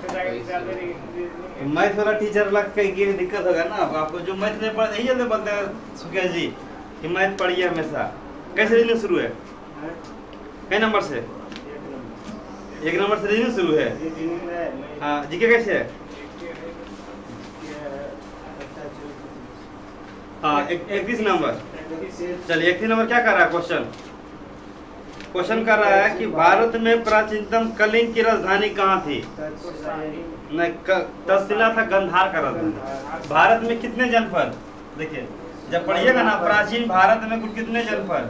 तो मैथ वाला टीचर लग के ये दिक्कत होगा ना आपको। जो मैथ नहीं पढ़ यही जल्दी बोलते हैं सुकेश जी कि मैथ पढ़िए हमेशा। कैसे रीजनिंग शुरू है? कई नंबर से? 1 नंबर से रीजनिंग शुरू है। हाँ जीके कैसे है? हाँ 31 नंबर। चलिए 31 नंबर क्या कर रहा है क्वेश्चन? क्वेश्चन कर रहा है कि भारत में प्राचीनतम कलिंग की राजधानी कहाँ थी? नहीं तक्षशिला था, गंधार का राजधानी। भारत में कितने जनपद? देखिए जब पढ़िएगा ना प्राचीन भारत में कुल कितने जनपद,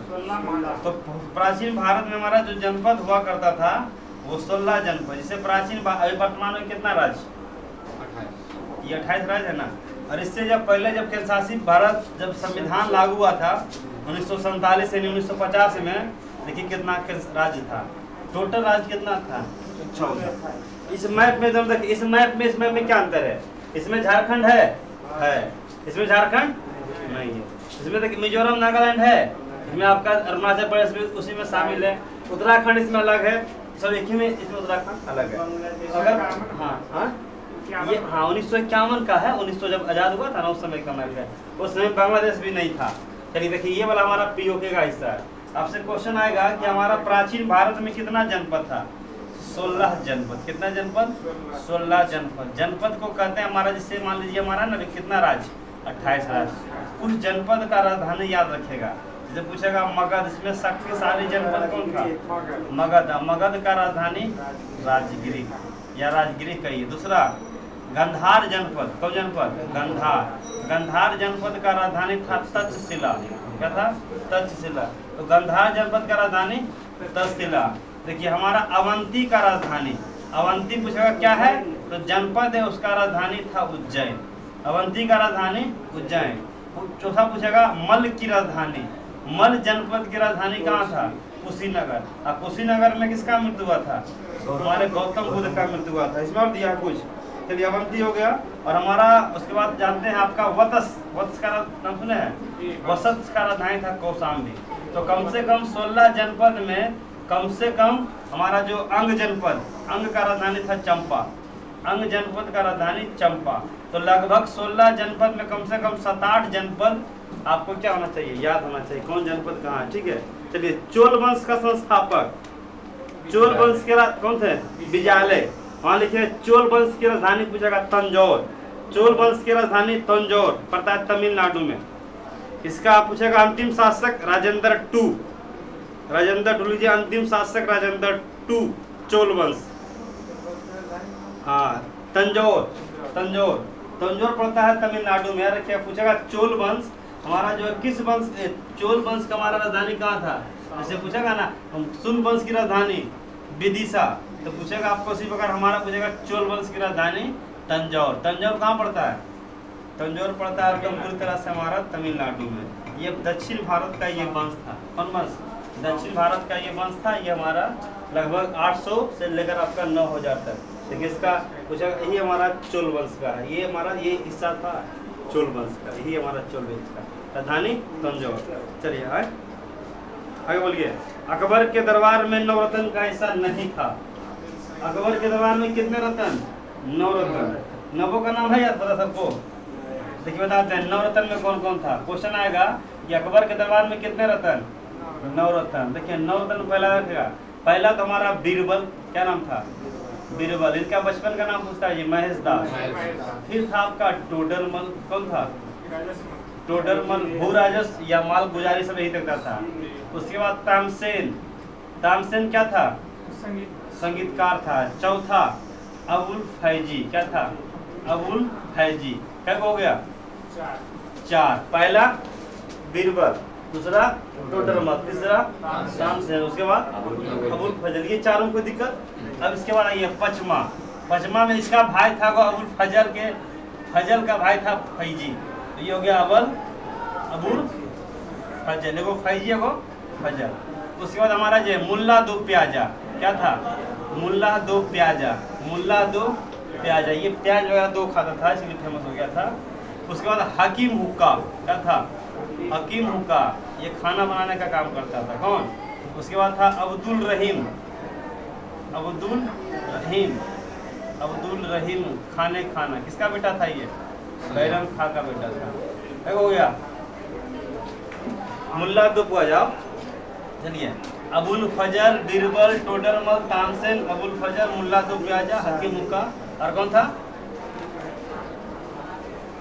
तो प्राचीन भारत में हमारा जो जनपद हुआ करता था वो 16 जनपद। जिसे प्राचीन वर्तमान में कितना राज्य? 28। ये 28 राज्य है ना। और इससे जब पहले जब केंद्र शासित भारत जब संविधान लागू हुआ था 1947 यानी 1950 में, देखिए कितना राज्य था, टोटल राज्य कितना था? 14। इस मैप में जब देखिए इस मैप में क्या अंतर है? इसमें झारखंड है, इसमें झारखंड नहीं है। इसमें देखिए मिजोरम नागालैंड है, इसमें आपका अरुणाचल प्रदेश उसी में शामिल है। उत्तराखंड इसमें अलग है, सब एक ही में, इसमें उत्तराखंड अलग है। अगर हाँ ये 1951 का है, 1900 जब आजाद हुआ था ना उस समय का मैप है। उस समय बांग्लादेश भी नहीं था। चलिए देखिए ये वाला हमारा पीओके का हिस्सा है। आपसे क्वेश्चन आएगा कि हमारा प्राचीन भारत में कितना जनपद था? 16 जनपद। कितना जनपद? 16 जनपद। जनपद को कहते हैं हमारा, जिससे मान लीजिए हमारा ना कितना राज्य? 28 राज्य। उस जनपद का राजधानी याद रखेगा। जब पूछेगा मगध, इसमें शक्तिशाली जनपद कौन था? मगध। मगध का राजधानी राजगिरी या राजगिरी कहिए। दूसरा गंधार जनपद। कौन जनपद? गंधार। गंधार जनपद का राजधानी था तक्षशिला। क्या था? तक्षशिला। तो गंधार जनपद का राजधानी तक्षशिला। देखिए हमारा अवंती का राजधानी, अवंती पूछेगा क्या है तो जनपद है, उसका राजधानी था उज्जैन। अवंती का राजधानी उज्जैन। चौथा पूछेगा मल की राजधानी, मल जनपद की राजधानी कहाँ था? कुशीनगर। और कुशीनगर में किसका मृत्यु हुआ था? हमारे गौतम बुद्ध का मृत्यु हुआ था। इसमें और दिया कुछ। चलिए अवंती हो गया। और हमारा उसके बाद जानते हैं आपका वत्स, वत्स का नाम सुने हैं? वत्स का राजधानी था कौशाम्बी। तो कम से कम 16 जनपद में कम से कम हमारा जो अंग जनपद, अंग का राजधानी था चंपा। अंग जनपद का राजधानी चंपा। तो लगभग 16 जनपद में कम से कम 7-8 जनपद आपको क्या होना चाहिए? याद होना चाहिए कौन जनपद कहाँ है। ठीक है। चलिए चोल वंश का संस्थापक, चोल वंश के कौन थे? विजयालय। वहाँ लिखे चोल वंश की राजधानी पूछेगा तंजौर। चोल वंश की राजधानी तंजौर पड़ता है तमिलनाडु में। इसका पूछेगा अंतिम शासक राजेंद्र टू। राजेंद्र टू लीजिए, अंतिम शासक राजेंद्र टू, चोल वंश। हाँ तंजौर, तंजौर, तंजौर पड़ता है तमिलनाडु में। रखिए पूछेगा चोल वंश हमारा जो है किस वंश, चोल वंश का हमारा राजधानी कहाँ था? जैसे पूछेगा ना सुन वंश की राजधानी विदिशा, तो पूछेगा आपको उसी प्रकार हमारा पूछेगा चोल वंश की राजधानी तंजौर। तंजौर कहाँ पड़ता है? तंजौर पड़ता है एकदम पूरी तरह से हमारा तमिलनाडु में। ये दक्षिण भारत का ये वंश था। कौन वंश? दक्षिण भारत का ये वंश था। ये हमारा लगभग 800 से लेकर आपका 9000 तक। देखिए इसका पूछेगा यही हमारा चोल वंश का है। ये हमारा ये हिस्सा था चोल वंश का, यही हमारा चोल वंश का राजधानी तंजौर। चलिए आगे बोलिए। अकबर के दरबार में नवरत्न का हिस्सा नहीं था। अकबर के दरबार में कितने रत्न? 9 रत्न। नवों का नाम है याद पता सबको? देखिए बताते हैं नवरत्न में कौन कौन था। क्वेश्चन आएगा कि अकबर के दरबार में कितने रत्न? 9 रत्न। देखिए 9 रत्न पहला रखेगा। पहला तो हमारा बीरबल, क्या नाम था? बीरबल। इनका बचपन का नाम पूछता है जी महेश दास। फिर था आपका टोडरमल, कौन था? टोडरमल भूराजस या माल गुजारी सब यही तक था। उसके बाद तामसेन, तामसेन क्या था? संगीतकार था। चौथा अबुल फैजी, क्या था? अबुल फैजी। क्या हो गया? 4। पहला बीरबल, दूसरा टोडरमल, तीसरा तामसेन, उसके बाद अबुल फजल। ये चारों को दिक्कत। अब इसके बाद आइए पचमा। पचमा में इसका भाई था वो अबुल फजल के, फजल का भाई था फैजी। तो ये हो गया अबुल फजल, एगो फैजी एगो फजल। उसके बाद हमारा जो मुल्ला दो प्याजा, क्या था? मुल्ला दो प्याजा, मुल्ला दो प्याजा। ये प्याज वगैरह 2 खाता था इसलिए फेमस हो गया था। उसके बाद हकीम हुक्का, क्या था? हकीम हुक्का, ये खाना बनाने का काम करता था। कौन? उसके बाद था अब्दुल रहीम, अब्दुल रहीम। अब्दुल रहीम खाने खाना किसका बेटा था ये? बैरम खां का बेटा था। एक हो गया। मुल्ला तुप आ जाओ। चलिए अबुल फजर बीरबल टोडरमल तानसेन अबुल फजर मुल्ला तुप प्याजा हकीम मुक्का और कौन था?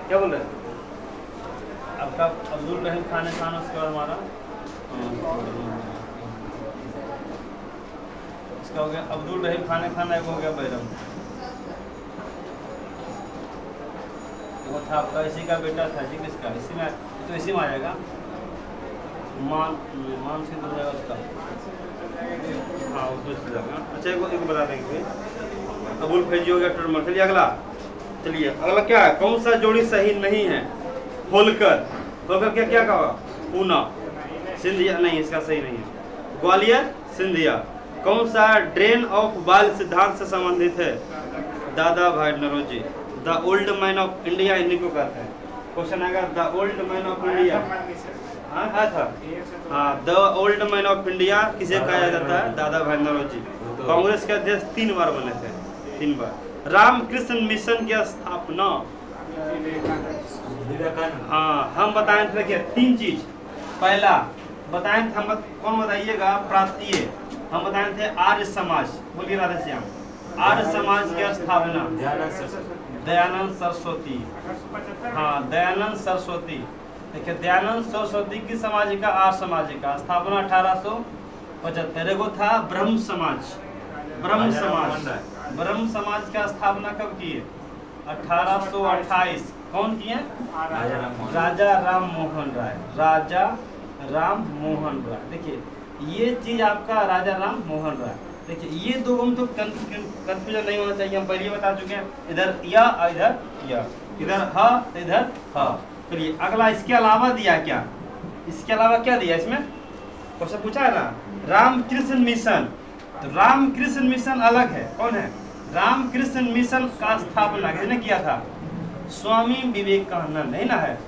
क्या बोल रहे? आपका अब्दुल रहीम खाने खाना, उसके बाद हमारा इसका हो गया अब्दुल रहीम खाने खाना, एक हो गया बैरम, वो था आपका इसी का बेटा था जी, किसका? इसी में तो इसी में आ जाएगा मान सिंह हो जाएगा उसका। हाँ उसमें चल जाएगा। अच्छा एक बता देंगे अबुल फैजी हो गया टोडरमल। चलिए अगला। चलिए अगला क्या है? कौन सा जोड़ी सही नहीं है? होलकर। होलकर क्या क्या कहा? पूना। सिंधिया नहीं, इसका सही नहीं है। ग्वालियर सिंधिया। कौन सा ड्रेन ऑफ बाल सिद्धांत से संबंधित है? दादा भाई Naoroji. The old man of India इन्हीं को कहते हैं। क्वेश्चन आएगा the old man of India. हाँ था। हाँ the old man of India किसे कहा जाता है? दादा भाई नरोजी। कांग्रेस के अध्यक्ष 3 बार बने थे, 3 बार। रामकृष्ण मिशन की स्थापना। हाँ हम बताए थे देखिए 3 चीज। पहला बताए थे हम, कौन बताइएगा? प्रांतीय। हम बताए थे आर्य समाज। बोलिए राधे श्याम। आर्य समाज की स्थापना दयानंद सरस्वती। हाँ दयानंद सरस्वती। देखिए दयानंद सरस्वती की सामाजिका आर्य सामाजिका स्थापना 1875। एगो था ब्रह्म समाज। ब्रह्म समाज, ब्रह्म समाज का स्थापना कब की है? 1828। कौन किए? राजा राम मोहन राय। राजा राम मोहन राय। देखिए ये चीज आपका राजा राम मोहन राय। देखिए ये दो हम तो कंफ्यूजन नहीं होना चाहिए, हम पहले बता चुके हैं। इधर या इधर या, इधर ह इधर ह। चलिए अगला इसके अलावा दिया क्या? इसके अलावा क्या दिया इसमें? क्वेश्चन पूछा है ना रामकृष्ण मिशन। तो रामकृष्ण मिशन अलग है। कौन है? रामकृष्ण मिशन का स्थापना किसने किया था? स्वामी विवेकानंद, है ना? है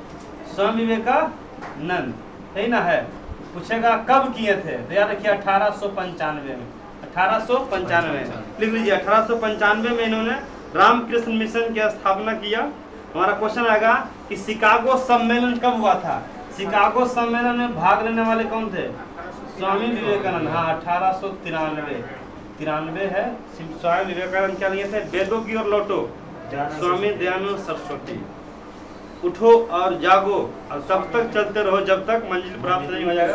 स्वामी विवेकानंद, है ना? है। पूछेगा कब किए थे? तो याद रखिए 1895 में। 1895 लिख लीजिए। 1895 में इन्होंने रामकृष्ण मिशन की स्थापना किया। हमारा क्वेश्चन आएगा कि शिकागो सम्मेलन कब हुआ था? शिकागो सम्मेलन में भाग लेने वाले कौन थे? स्वामी विवेकानंद। हाँ 1893 है। स्वामी विवेकानंद क्या लिए थे? वेदों की ओर लौटो। स्वामी दयानंद सरस्वती। उठो और जागो और तब तक चलते रहो जब तक मंजिल प्राप्त नहीं हो जाएगा,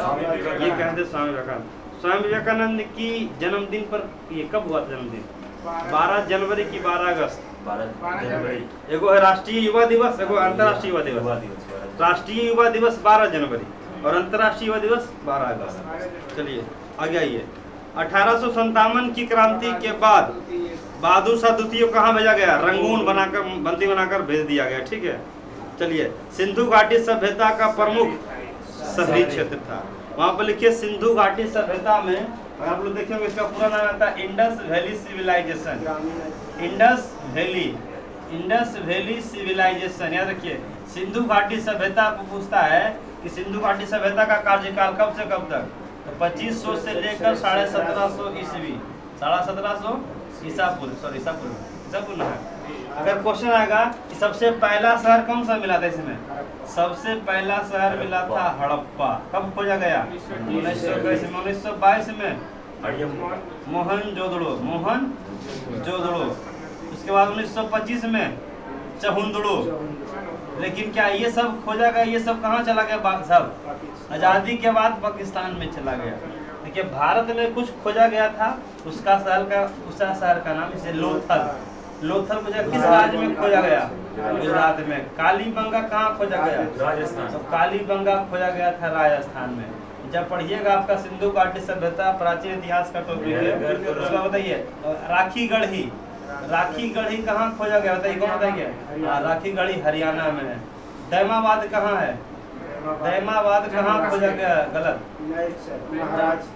ये कहते स्वामी विवेकानंद। स्वामी विवेकानंद की जन्मदिन पर ये कब हुआ था जन्मदिन? 12 जनवरी की 12 अगस्त। 12 जनवरी। एगो है राष्ट्रीय युवा दिवस, एगो अंतर्राष्ट्रीय युवा दिवस। राष्ट्रीय युवा दिवस 12 जनवरी और अंतर्राष्ट्रीय युवा दिवस 12 अगस्त। चलिए आगे आइए। 1857 की क्रांति के बाद बहादुर शाह द्वितीय को कहाँ भेजा गया? रंगून बनाकर, बंदी बनाकर भेज दिया गया। ठीक है। चलिए सिंधु घाटी सभ्यता का प्रमुख शहरी क्षेत्र था। वहां पर लिखिए सिंधु घाटी सभ्यता में, अगर आप लोग देखेंगे इसका पूरा नाम आता है Indus valley civilisation. Indus valley civilisation. याद रखिए सिंधु घाटी सभ्यता को पूछता है कि सिंधु घाटी सभ्यता का कार्यकाल कब से कब तक? तो 2500 से लेकर 1750 ईस्वी, 1750 ईसा पूर्व है। अगर क्वेश्चन आएगा कि सबसे पहला शहर कौन सा मिला था इसमें? सबसे पहला शहर मिला था हड़प्पा। कब खोजा गया? 1922 में मोहनजोदड़ो। उसके बाद 1925 में चहुंदड़ो। लेकिन क्या ये सब खोजा गया? ये सब कहाँ चला गया? सब आजादी के बाद पाकिस्तान में चला गया। देखिए भारत में कुछ खोजा गया था, उसका शहर का नाम इसे लोथल खोजा। किस राज्य में खोजा गया? गुजरात में। कालीबंगा कहाँ खोजा गया? राजस्थान। तो कालीबंगा खोजा गया था राजस्थान में। जब पढ़िएगा आपका सिंधु घाटी सभ्यता प्राचीन इतिहास का टॉपिक है, उसका बताइए। राखी गढ़ी कहाँ खोजा गया? बताइए कौन बताइए? राखी गढ़ी हरियाणा में है। दैमाबाद कहाँ है? दैमाबाद कहाँ खोजा गया? गलत,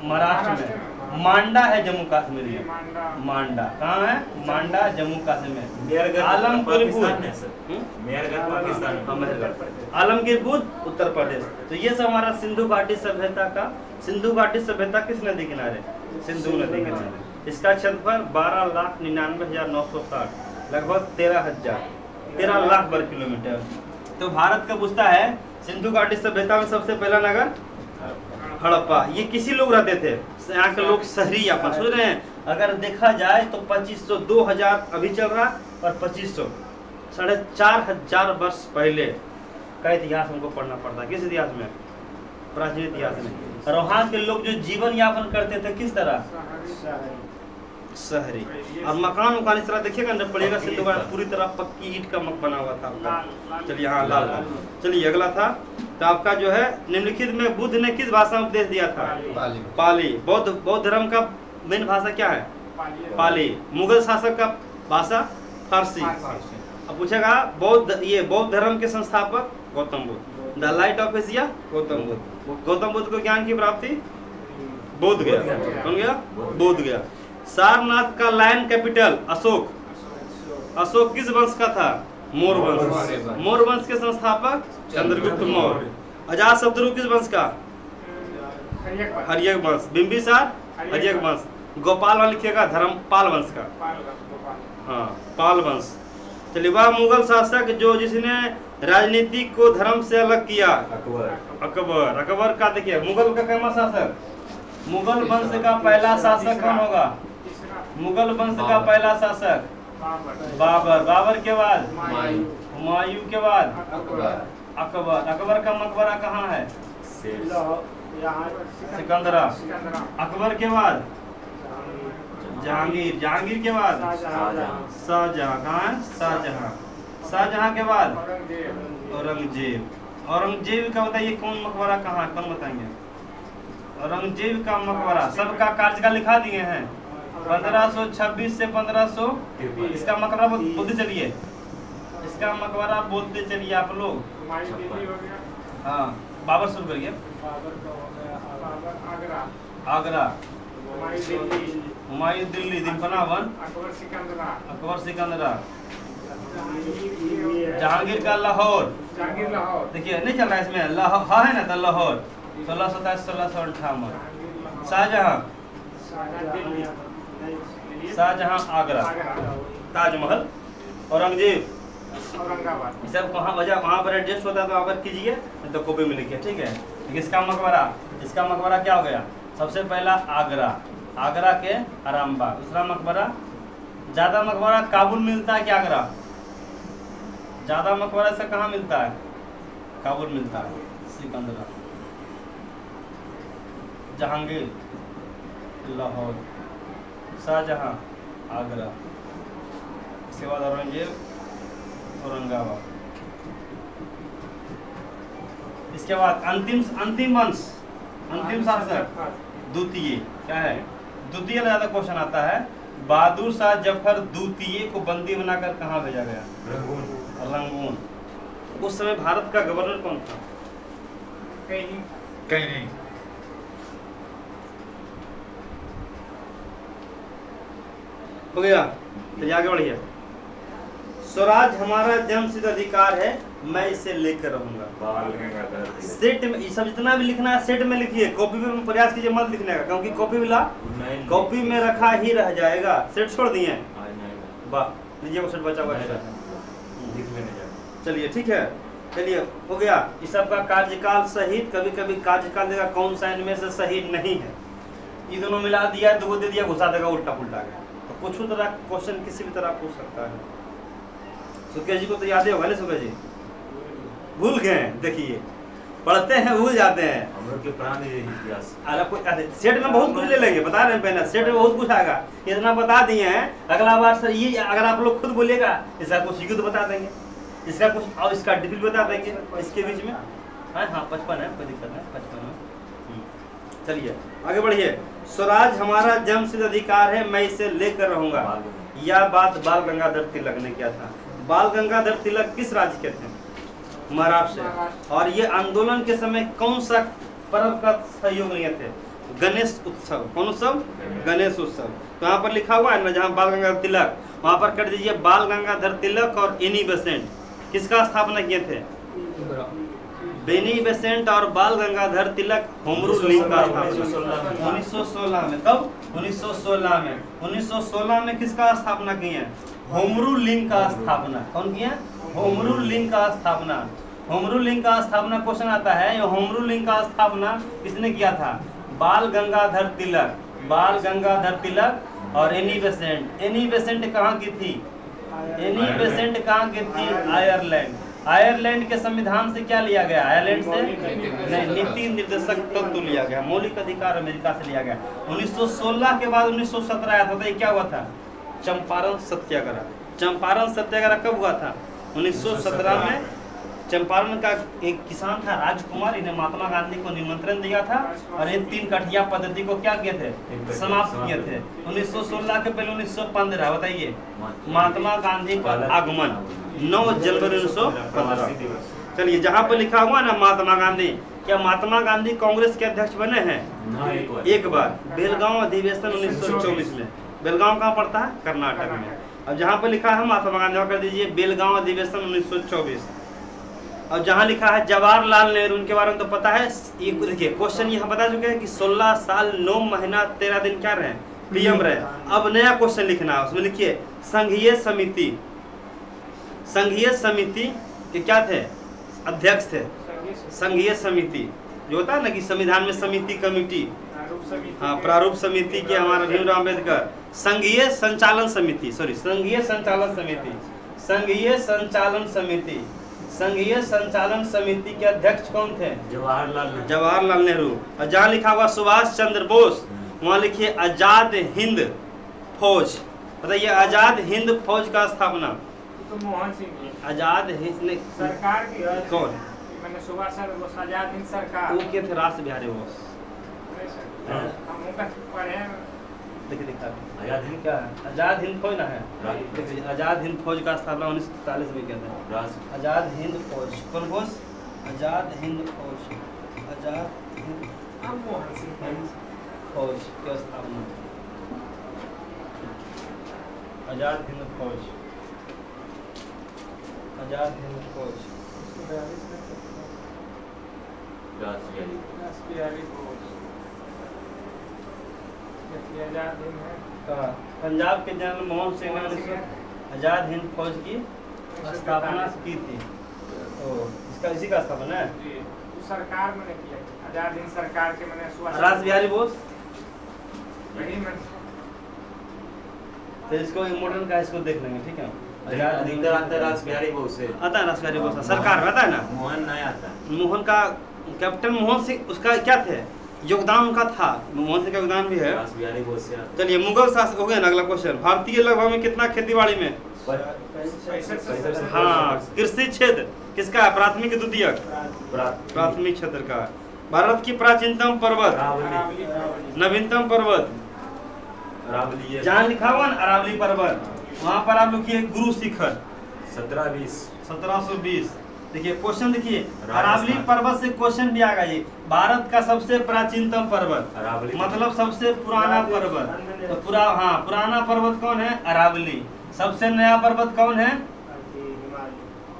महाराष्ट्र में। मांडा है जम्मू कश्मीर में। मांडा कहाँ है? मांडा जम्मू कश्मीर में। आलमगीरपुर उत्तर प्रदेश। तो ये सब हमारा सिंधु घाटी सभ्यता का। सिंधु घाटी सभ्यता किस नदी किनारे? सिंधु नदी किनारे। इसका क्षेत्रफल 12,99,960 लगभग 13 लाख वर्ग किलोमीटर। तो भारत का पूछता है सिंधु घाटी सभ्यता में सबसे पहला नगर हड़प्पा। ये किसी लोग रहते थे, यहाँ के लोग शहरी यापन। सोच रहे हैं अगर देखा जाए तो 2500 2000 अभी चल रहा और 2500 4500 वर्ष पहले का इतिहास हमको पढ़ना पड़ता है। किस इतिहास में? प्राचीन इतिहास में। और वहाँ के लोग जो जीवन यापन करते थे किस तरह? शहरी। और मकान उकान इस तरह देखिएगा न, पड़ेगा सिंधु घाटी पूरी तरह पक्की ईंट का बना हुआ था। चलिए हाँ लाल लाल। चलिए अगला था तो आपका जो है निम्नलिखित में बुद्ध ने किस भाषा में उपदेश दिया था? पाली। बौद्ध धर्म का मेन भाषा क्या है? पाली। मुगल शासक का भाषा फारसी। अब पूछेगा बौद्ध धर्म के संस्थापक Gautam Buddha. The light of Asia Gautam Buddha. Gautam Buddha को ज्ञान की प्राप्ति बोध गया। कौन गया? बोध गया। सारनाथ का लायन कैपिटल अशोक। अशोक किस वंश का था? मौर्य वंश। मौर्य वंश के संस्थापक चंद्रगुप्त मौर्य। अजातशत्रु किस वंश का? हर्यक वंश। बिंबिसार हर्यक वंश। गोपाल वंश लिखिएगा धर्मपाल वंश का। हाँ पाल वंश। चलिए वह मुगल शासक जिसने राजनीति को धर्म से अलग किया? अकबर। अकबर का देखिए मुगल का कैमा शासक? मुगल वंश का पहला शासक कौन होगा? मुगल वंश का पहला शासक बाबर। बाबर के बाद हुमायूं के बाद अकबर। अकबर का मकबरा कहाँ है? सिकंदरा। अकबर के बाद जहांगीर। जहांगीर के बाद शाहजहां। कहाँ है? शाहजहां। शाहजहां के बाद औरंगजेब। औरंगजेब का बताइए कौन मकबरा कहाँ है? कौन बताएंगे? औरंगजेब का मकबरा। सबका कार्यकाल लिखा दिए हैं 1526 से 1500। इसका मकबरा बोलते चलिए, इसका मकबरा बोलते चलिए आप लोग। हाँ बाबर शुरू करिए। आगरा। हुमायूं दिल्ली। दिलपना वन अकबर सिकंदरा। जहांगीर का लाहौर। देखिए नहीं चल रहा है इसमें लाहौर है ना, तो लाहौर 1627 1658। शाहजहां आगरा। ताजमहल। औरंगजेब औरंगाबाद। सब वहाँ पर एडजस्ट होता है तो वहाँ पर कीजिए, तो कॉपी में लिखिए, ठीक है। इसका मकबरा, इसका मकबरा क्या हो गया? सबसे पहला आगरा, आगरा के आरामबाग। दूसरा मकबरा, ज्यादा मकबरा काबुल मिलता है कि आगरा? ज्यादा मकबरा से कहाँ मिलता है? काबुल मिलता है। सिकंदरा। जहांगीर लाहौर। शाहजहां आगरा। इसके बाद औरंगजेब औरंगाबाद। इसके बाद अंतिम वंश, अंतिम शासक द्वितीय क्या है? द्वितीय में ज्यादा क्वेश्चन आता है। बहादुर शाह जफर द्वितीय को बंदी बनाकर कहाँ भेजा गया? रंगून। उस समय भारत का गवर्नर कौन था? कहीं नहीं। हो गया? चलिए आगे बढ़िए। स्वराज हमारा जन्मसिद्ध अधिकार है, मैं इसे लेकर रहूंगा। सेट में सब जितना भी लिखना है सेट में लिखिए, कॉपी में प्रयास कीजिए मत लिखने का, क्योंकि कॉपी में रखा ही रह जाएगा। सेट छोड़ दिए? वाह, लीजिए वो सेट बचा हुआ है। चलिए ठीक है। चलिए हो गया। इस सब का कार्यकाल सहित, कभी कभी कार्यकाल देगा कौन सा इनमें से सही नहीं है, ये दोनों मिला दिया, दो दे दिया, घुसा देगा उल्टा पुल्टा गया। तो कुछ तरह क्वेश्चन किसी भी तरह पूछ सकता है। सुकेश जी को तो याद ही होगा ना? सुकेश जी भूल गए? देखिए पढ़ते हैं भूल जाते हैं। हम लोग के प्राण इतिहास। अरे सेट में बहुत कुछ ले लेंगे, बता रहे हैं पहले सेट में बहुत कुछ आएगा, इतना बता दिए हैं। अगला बार सर ये अगर आप लोग खुद बोलिएगा इसका कुछ तो बता देंगे, इसका कुछ और इसका डिफिल बता देंगे इसके बीच में। हाँ 55 है, कोई दिक्कत नहीं, 55 है। चलिए आगे बढ़िए। स्वराज हमारा जन्मसिद्ध अधिकार है, मैं इसे लेकर रहूंगा। यह बात बाल गंगाधर तिलक ने किया था। बाल गंगाधर तिलक किस राज्य के थे? महाराष्ट्र। और ये आंदोलन के समय कौन सा पर्व का सहयोग लिए थे? गणेश उत्सव। कौन उत्सव? गणेश उत्सव। तो यहाँ पर लिखा हुआ है ना, जहाँ बाल गंगाधर तिलक, वहाँ पर कर दीजिए बाल गंगाधर तिलक और एनी बेसेंट किसका स्थापना किए थे? बेनी बेसेंट और बाल Gangadhar Tilak home rule league का स्थापना 1916 में। कब? 1916 में। 1916 में किसका स्थापना की है? होम रूल लीग का स्थापना। कौन किया? होम रूल लीग का स्थापना। होम रूल लीग का स्थापना क्वेश्चन आता है, ये होम रूल लीग का स्थापना किसने किया था? बाल गंगाधर तिलक। बाल गंगाधर तिलक और एनी बेसेंट। एनी बेसेंट कहाँ की थी? एनी बेसेंट कहाँ की थी? आयरलैंड। आयरलैंड के संविधान से क्या लिया गया? आयरलैंड से नहीं, नीति निर्देशक तत्व लिया गया। मौलिक अधिकार अमेरिका से लिया गया। 1916 के बाद 1917 आया था। क्या हुआ था? चंपारण सत्याग्रह। चंपारण सत्याग्रह कब हुआ था? 1917 में। चंपारण का एक किसान था राजकुमार, इन्हें महात्मा गांधी को निमंत्रण दिया था और इन 3 कठिया पद्धति को क्या किए थे? समाप्त किए थे। 1916 के पहले 1915 बताइए, महात्मा गांधी का आगमन 9 जनवरी 1915। चलिए, जहाँ पर लिखा हुआ ना महात्मा गांधी, क्या महात्मा गांधी कांग्रेस के अध्यक्ष बने हैं? एक बार। बेलगांव अधिवेशन 1924 में। बेलगांव कहाँ पड़ता है? कर्नाटक में। अब जहाँ पर लिखा है महात्मा गांधी कर दीजिए बेलगांव अधिवेशन 1924। और जहाँ लिखा है जवाहरलाल नेहरू, उनके बारे में तो पता है। ये देखिए क्वेश्चन यहाँ बता चुके हैं कि 16 साल 9 महीना 13 दिन क्या रहे? पीएम रहे। अब नया क्वेश्चन लिखना है, उसमें लिखिए संघीय समिति। संघीय समिति के क्या थे? अध्यक्ष थे। संघीय समिति जो होता है ना कि संविधान में समिति, कमिटी, हाँ, प्रारूप समिति के हमारा भीमराव अम्बेडकर। संघीय संचालन समिति, सॉरी, संघीय संचालन समिति। संघीय संचालन समिति। संघीय संचालन समिति के अध्यक्ष कौन थे? जवाहरलाल नेहरू। और जहाँ लिखा हुआ सुभाष चंद्र बोस, वहाँ लिखिए आजाद हिंद फौज। बताइए आजाद हिंद फौज का स्थापना? तो मोहन सिंह। आजाद हिंद सरकार की कौन? मैंने सुभाष चंद्र बोस, आजाद हिंद सरकार। वो के थे? रास बिहारी बोस। हम उनका पढ़े हैं। देखिए दिखा आजाद हिंद क्या है? आजाद हिंद फौज ना है। देखिए आजाद हिंद फौज का स्थापना 1943 में किया था। आजाद हिंद फौज। कौन बोस? आजाद हिंद फौज। आजाद हिंद फौज की स्थापना। आजाद हिंद फौज। आजाद हिंद फौज। पंजाब के जनरल मोहन सिंह ने आजाद हिंद फौज की स्थापना की थी। तो इसका इसी का स्थापना है। सरकार मैंने किया आजाद हिंद सरकार के मैंने रास बिहारी बोस। वही मैं तो इसको मॉडर्न का इसको देख लेंगे, ठीक है। रास बिहारी बोस से आता है, रास बिहारी बोस सरकार में आता है ना। मोहन नहीं आता। मोहन का कैप्टन मोहन सिंह, उसका क्या थे? योगदान उनका था। मोहन सिंह का योगदान भी है। रास बिहारी बोस से। चलिए मुगल शासक हो गया ना। अगला क्वेश्चन, भारतीय लगभग में कितना खेतीबाड़ी में? हाँ, कृषि क्षेत्र किसका है? प्राथमिक द्वितीयक? प्राथमिक क्षेत्र का। भारत की प्राचीनतम पर्वत? नवीनतम पर्वत? जहाँ लिखा हुआ ना अरावली पर्वत, वहाँ पर आप लिखिए गुरु शिखर 1720। देखिए क्वेश्चन, देखिए अरावली पर्वत से क्वेश्चन भी आ गई। भारत का सबसे प्राचीनतम पर्वत मतलब सबसे पुराना पर्वत। तो पुराना पर्वत कौन है? अरावली। सबसे नया पर्वत कौन है?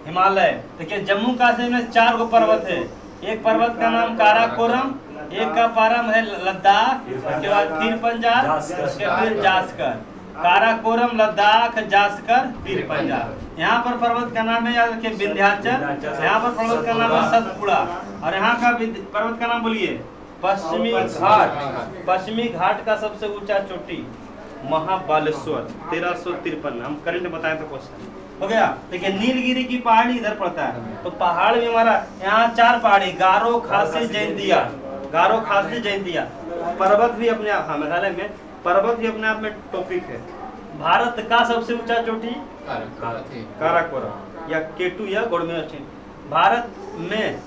हिमालय। देखिए जम्मू कश्मीर में 4 गो पर्वत है। एक पर्वत का नाम काराकोरम, एक का पारम है लद्दाख, उसके बाद फिर पंजाब, उसके फिर जास्कर। काराकोरम, लद्दाख, जास्कर, फिर पंजाब। यहाँ पर पर्वत का नाम है याद रखिए विंध्याचल। यहाँ पर पर्वत का नाम है सतपुड़ा। और यहाँ का पर्वत का नाम बोलिए पश्चिमी घाट। पश्चिमी घाट का सबसे ऊंचा चोटी महाबालेश्वर 1353। हम करंट बताए तो क्वेश्चन हो गया। देखिए नीलगिरी की पहाड़ी इधर पड़ता है। तो पहाड़ भी हमारा यहाँ 4 पहाड़ी, गारो, खासी, जैंतिया। गारो, खासी, जैंतिया। पर्वत भी अपने आप, हाँ मेघालय में पर्वत भी अपने आप में टॉपिक है। भारत का सबसे ऊंचा चोटी काराकोरम या केटू या गोड़मेर। भारत में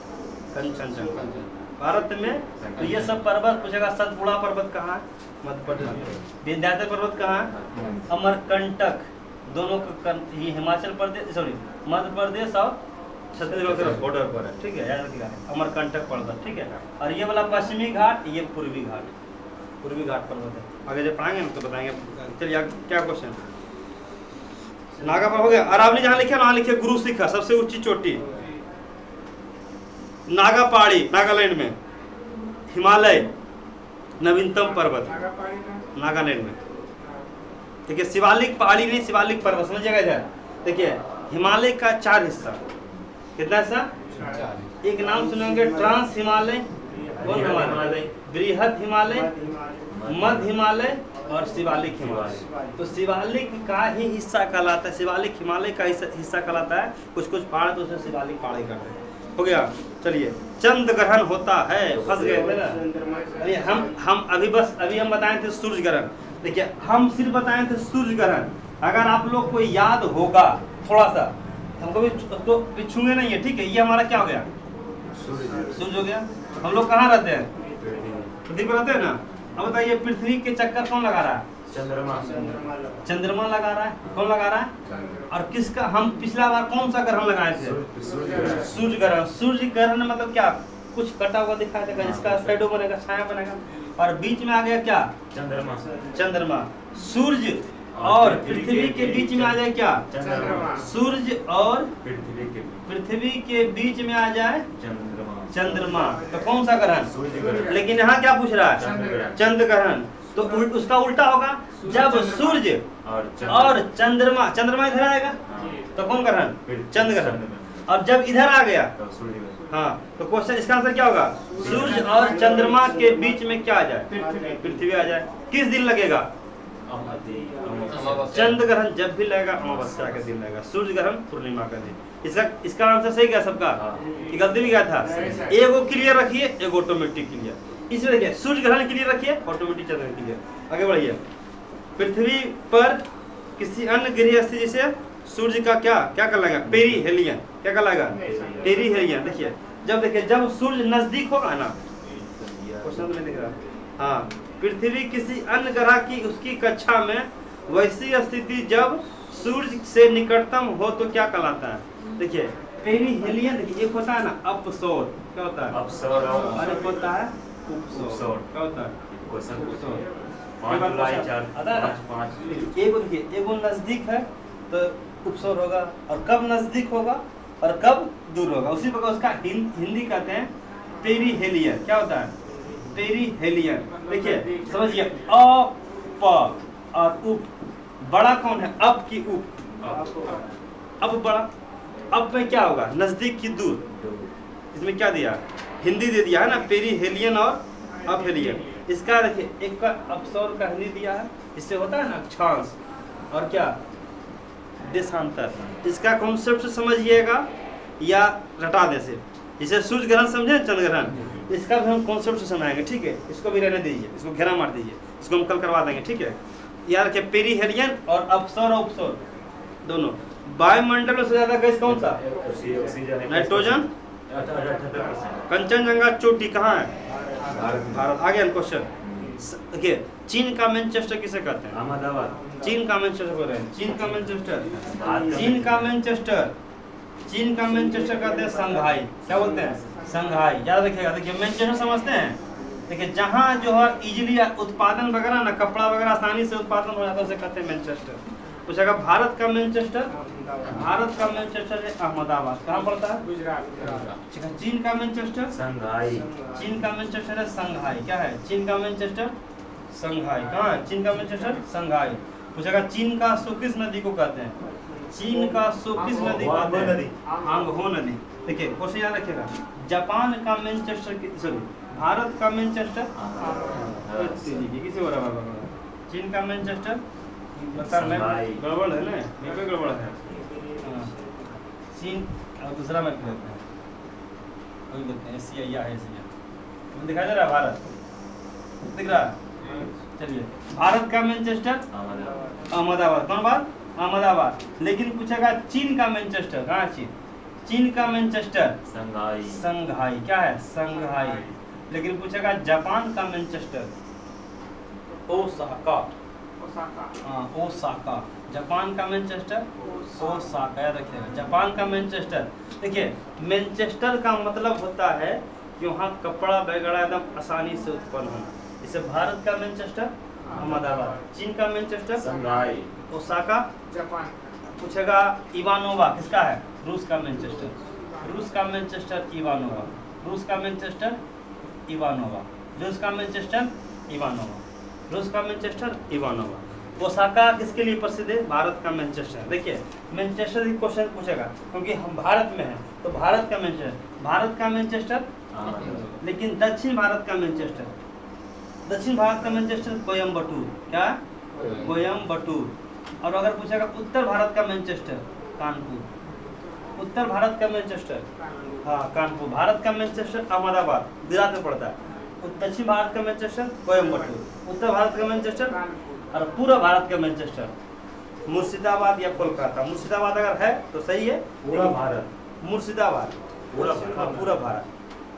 कंचनजंगा। भारत में तो ये सब पर्वत पूछेगा। सतपुड़ा पर्वत कहाँ है? मध्य प्रदेश। विंध्याचल पर्वत कहाँ है? अमरकंटक। दोनों का ये हिमाचल प्रदेश, सॉरी मध्य प्रदेश और छत्तीसगढ़ के बॉर्डर पर है, ठीक है, याद रखिएगा। अमरकंटक पर्वत, ठीक है। और ये वाला पश्चिमी घाट, ये पूर्वी घाट। पूर्वी घाट पर्वत है। आगे जब पढ़ाएंगे ना तो बताएंगे। चलिए क्या क्वेश्चन? नागा पर हो गया। अरावली जहाँ लिखे वहाँ लिखे गुरु शिखर, सबसे ऊंची चोटी। नागा पहाड़ी नागालैंड में, हिमालय नवीनतम पर्वत नागापाड़ी में नागालैंड में। देखिए शिवालिक पहाड़ी नहीं, शिवालिक पर्वत, समझिएगा इधर। देखिए हिमालय का 4 हिस्सा, कितना हिस्सा? एक नाम सुनेंगे, ट्रांस हिमालय, कौन हिमालय? बृहद हिमालय, मध्य हिमालय और शिवालिक हिमालय। तो शिवालिक का ही हिस्सा कहलाता है, शिवालिक हिमालय का हिस्सा कहलाता है। कुछ कुछ पहाड़ तो उसे शिवालिक पहाड़ ही कहते हैं। हो गया। चलिए चंद्र ग्रहण होता है, फंस गए थे ना। अरे हम अभी हम बताए थे सूर्य ग्रहण। देखिए हम सिर्फ बताए थे सूर्य ग्रहण। अगर आप लोग को याद होगा थोड़ा सा, हमको भी उसको छूंगे नहीं है, ठीक है। ये हमारा क्या हो गया? सूर्य हो गया। हम लोग कहाँ रहते हैं? पृथ्वी पर रहते हैं ना। अब बताइए पृथ्वी के चक्कर कौन लगा रहा है? चंद्रमा लगा रहा है। कौन लगा रहा है? और किसका? हम पिछला बार कौन सा ग्रहण लगाए थे? सूर्य ग्रहण। सूर्य ग्रहण मतलब क्या? कुछ कटा हुआ दिखाई देगा, जिसका शैडो बनेगा, छाया बनेगा, और बीच में आ गया क्या? चंद्रमा। सूर्य और पृथ्वी के बीच में आ जाए क्या? सूर्य और पृथ्वी के बीच में आ जाए चंद्रमा। तो कौन सा ग्रहण? लेकिन यहाँ क्या पूछ रहा है? चंद्र ग्रहण। तो उसका उल्टा होगा, जब सूर्य और चंद्रमा इधर आएगा तो कौन ग्रहण? चंद्र ग्रहण। और जब इधर आ गया, हाँ, तो क्वेश्चन इसका आंसर क्या होगा? सूर्य और चंद्रमा के बीच में क्या आ जाए? पृथ्वी आ जाए। किस दिन लगेगा? चंद्र ग्रहण जब भी लगेगा अमावस्या के दिन लगेगा। सूर्य ग्रहण पूर्णिमा का दिन। इसका आंसर सही गया सबका? कि गलती भी गया था? एगो क्लियर रखिए, एगो ऑटोमेटिक क्लियर। इसमें देखिए सूर्य ग्रहण क्लियर रखिए, ऑटोमेटिक चंद्र क्लियर। आगे बढ़िए। पृथ्वी पर किसी अन्य ग्रह स्थिति जैसे सूर्य का क्या कहलाएगा? पेरीहेलियन। क्या कहलाएगा? पेरीहेलियन। देखिए जब सूर्य नजदीक होगा ना, क्वेश्चन तो नहीं दिख रहा। हाँ, पृथ्वी किसी अन्य ग्रह की उसकी कक्षा में वैसी स्थिति जब सूर्य से निकटतम हो तो क्या कहलाता है? देखिए पेरीहेलियन। देखिए एक होता है ना अपसौर, क्या होता है? अपसौर। और एक होता है उपसौर। क्या होता है? एगो नजदीक है तो उपसौर होगा, और कब नजदीक होगा और कब दूर होगा। उसी प्रकार उसका हिंदी कहते हैं पेरीहेलियन। क्या होता है? पेरीहेलियन। देखिए समझिए, अ प और उप। बड़ा कौन है? अप की उप? अब बड़ा। अब में क्या होगा? नजदीक की दूर। इसमें क्या दिया? हिंदी दे दिया है ना, पेरीहेलियन और अपहेलियन। इसका देखिए एक का अपसौर का हिंदी दिया है, इससे होता है ना अक्षांश, और क्या? देशांतर। इसका कॉन्सेप्ट समझिएगा या रटा दे से। जैसे सूर्य ग्रहण समझे, चंद्र ग्रहण, इसका भी हम कॉन्सेप्ट से सुनाएंगे, ठीक है। इसको भी रहने दीजिए, इसको घेरा मार दीजिए, इसको हम कल करवा देंगे, ठीक है। यार के पेरीहेलियन और अपसौर और उपसौर दोनों। वायुमंडल में सबसे ज्यादा गैस कौन सा? नाइट्रोजन। कंचनजंगा चोटी कहाँ है? भारत। आगे क्वेश्चन देखिए, चीन का मैनचेस्टर किसे कहते हैं? अहमदाबाद। चीन का मैनचेस्टर बोल रहे हैं। चीन का मैनचेस्टर कहते हैं संघाई। क्या बोलते हैं? संघाई। याद रखिएगा। देखिए मैनचेस्टर समझते हैं? देखिए जहाँ जो है इजिली उत्पादन वगैरह ना, कपड़ा वगैरह आसानी से उत्पादन हो जाता है, उसे कहते हैं मैनचेस्टर। पूछेगा भारत का मैनचेस्टर है अहमदाबाद। कहाँ पड़ता है? गुजरात। चीन का मैनचेस्टर? संघाई। चीन का मैनचेस्टर है संघाई। क्या है? चीन का मैनचेस्टर संघाई। कहाँ है चीन का मैनचेस्टर? संघाई। पूछेगा चीन का सो किस नदी को कहते हैं? चीन का सो किस नदी कहते हैं? आंगहो नदी। देखिए क्वेश्चन याद रखिएगा। जापान का मैनचेस्टर, सॉरी भारत का मैनचेस्टर किसी हो रहा है? चीन का मैनचेस्टर गड़बड़ है ना, यहाँ पे गड़बड़ है। चीन और दूसरा मैप लेते हैं, वही बोलते हैं एशिया या एशिया। दिखाई दे रहा है भारत? दिख रहा है? चलिए भारत का मैनचेस्टर अहमदाबाद। कौन बात? अहमदाबाद। लेकिन पूछेगा चीन का मैनचेस्टर कहाँ? चीन का मैनचेस्टर संघाई। क्या है? संघाई। लेकिन पूछेगा जापान का मैनचेस्टर ओसाका। ओसाका। जापान का मैनचेस्टर ओसाका। याद रखिएगा, जापान का मैनचेस्टर। देखिए मैनचेस्टर का मतलब होता है कि वहाँ कपड़ा वगैरह एकदम आसानी से उत्पन्न होना। जैसे भारत का मैनचेस्टर अहमदाबाद, चीन का मैनचेस्टर संघाई, ओसाका जापान। पूछेगा इवानोवा किसका है? रूस का मैनचेस्टर। रूस का मैनचेस्टर इवानोवा। रूस का मैनचेस्टर इवानोवा, रूस का मैनचेस्टर इवानोवा, रूस का मैनचेस्टर इवानोवा। ओसाका किसके लिए प्रसिद्ध है? भारत का मैनचेस्टर। देखिए मैनचेस्टर की क्वेश्चन पूछेगा क्योंकि हम भारत में हैं, तो भारत का मैनचेस्टर, भारत का मैनचेस्टर, लेकिन दक्षिण भारत का मैनचेस्टर, दक्षिण भारत का मैनचेस्टर कोयम्बटूर, क्या कोयम्बटूर। और अगर पूछेगा उत्तर भारत का मैनचेस्टर, कानपुर, उत्तर भारत का मैनचेस्टर, हाँ कानपुर। भारत का मैनचेस्टर अहमदाबाद, गुजरात में पड़ता है। दक्षिण भारत का मैनचेस्टर कोयम्बटूर, उत्तर भारत का मैनचेस्टर और पूर्व भारत का मैनचेस्टर मुर्शिदाबाद या कोलकाता। मुर्शिदाबाद अगर है तो सही है, पूरा भारत, मुर्शिदाबाद पूरा पूरा भारत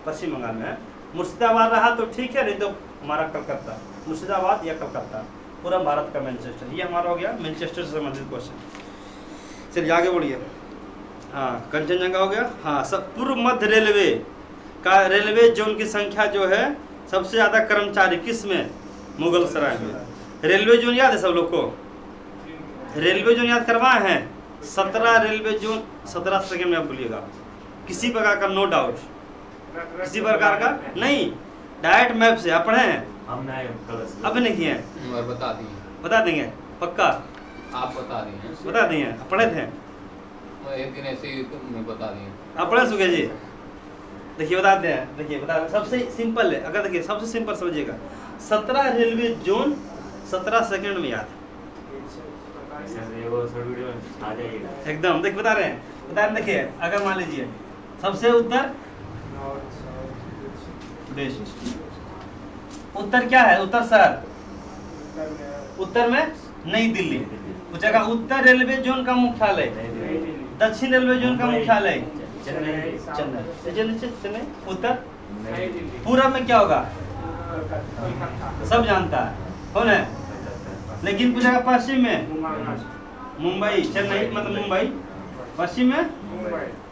पश्चिम बंगाल में है। मुर्शिदाबाद रहा तो ठीक है, नहीं तो हमारा कलकत्ता, मुर्शिदाबाद या कलकत्ता, पूरा भारत का मैनचेस्टर। ये हमारा हो गया मैनचेस्टर से संबंधित क्वेश्चन। चलिए आगे बढ़िए। हाँ कंचनजंगा हो गया। हाँ सब पूर्व मध्य रेलवे का रेलवे जोन की संख्या जो है सबसे ज़्यादा कर्मचारी किस में? मुगल सराय में। रेलवे जोन याद है सब लोग को? रेलवे जोन याद करवाए हैं? 17 रेलवे जोन, 17 सेकंड में आप बोलिएगा, किसी प्रकार का नो डाउट, किसी प्रकार का नहीं, डायरेक्ट मैप से आप पढ़े हैं? हम नहीं अब नहीं किए हैं, बता दिए, बता देंगे पक्का, आप बता दिए, बता देंगे, पढ़े थे एक दिन ऐसे ही तुमने बता दिए। आप पढ़े सुखे जी? देखिए बताते हैं, देखिए बता, सबसे सिंपल है, अगर देखिए सबसे सिंपल समझिएगा, 17 रेलवे जोन 17 सेकंड में याद एकदम। देखिए बता रहे हैं, देखिए अगर मान लीजिए सबसे उत्तर बेस्ट, उत्तर क्या है? उत्तर शहर, उत्तर में नई दिल्ली। पूछेगा उत्तर रेलवे जोन का मुख्यालय, दक्षिण रेलवे जोन का मुख्यालय चेन्नई, उत्तर। पूरब में क्या होगा? सब जानता है कौन है, लेकिन पूछेगा पश्चिम में मुंबई, चेन्नई मतलब मुंबई पश्चिम में।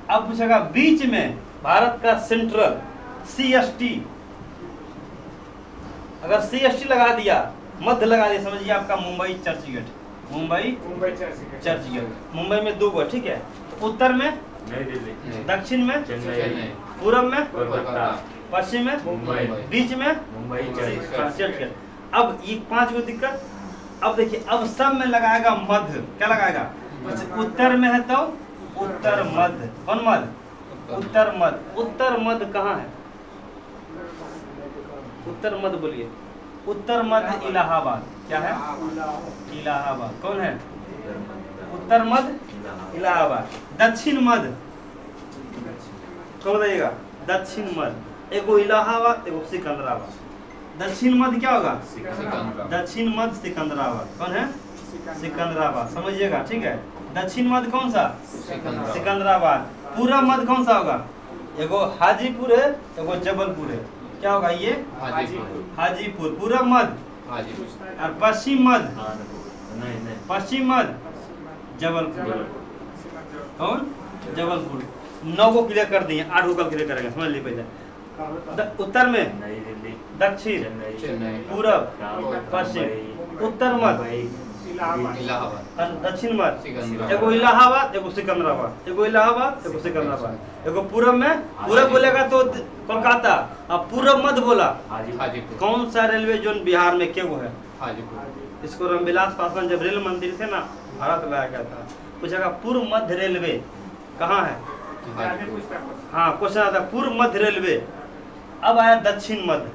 अब पूछेगा बीच में भारत का सेंट्रल CST, अगर CST लगा दिया, मध्य लगा दिया, समझिए आपका मुंबई चर्च गेट, मुंबई चर्च गेट। मुंबई में 2 गो, ठीक है। उत्तर में नई दिल्ली, दक्षिण में चेन्नई, पूरब में कोलकाता, पश्चिम में मुंबई, बीच में मुंबई चर्च गेट। अब ये 5 गो दिक्कत। अब देखिए अब सब में लगाएगा मध्य, क्या लगाएगा? उत्तर में है तो उत्तर मध्य, कौन मध्य? उत्तर मध्य। उत्तर मध्य कहाँ है? उत्तर मध्य बोलिए, उत्तर मध्य इलाहाबाद, क्या है? इलाहाबाद। कौन है? उत्तर मध्य इलाहाबाद। दक्षिण मध्य कौन बताइएगा? दक्षिण मध्य, एगो इलाहाबाद एगो सिकंदराबाद। दक्षिण मध्य क्या होगा? दक्षिण मध्य सिकंदराबाद। कौन है? सिकंदराबाद, समझिएगा, ठीक है। दक्षिण मध्य कौन सा? सिकंदराबाद। पूर्व मध्य कौन सा होगा? एगो हाजीपुर है, एगो जबलपुर है, क्या होगा ये? हाजीपुर। पूर्व मध्य और पश्चिम मध्य, पश्चिम मध्य जबलपुर। कौन? जबलपुर। 9 को क्लियर कर दिए, 8 को कल क्लियर करेंगे, समझ लीजिए। पहले उत्तर में नई दिल्ली, दक्षिण, चेन्नई, पूरब, पश्चिम। उत्तर मध्य इलाहाबाद, दक्षिण मध्य, सिकंदराबाद। एगो इलाहाबाद एगो सिकंदराबाद, एगो इलाहाबाद एगो सिकंदराबाद। एगो पूरब में, पूरब बोलेगा तो कोलकाता, अब पूरब मध्य बोला हाजीपुर। कौन सा रेलवे जोन बिहार में क्या वो है? हाजीपुर। इसको रामविलास पासवान जब रेल मंदिर से ना भारत लाया गया था, पूछेगा पूर्व मध्य रेलवे कहाँ है? हाँ क्वेश्चन आता है पूर्व मध्य रेलवे। अब आया दक्षिण मध्य,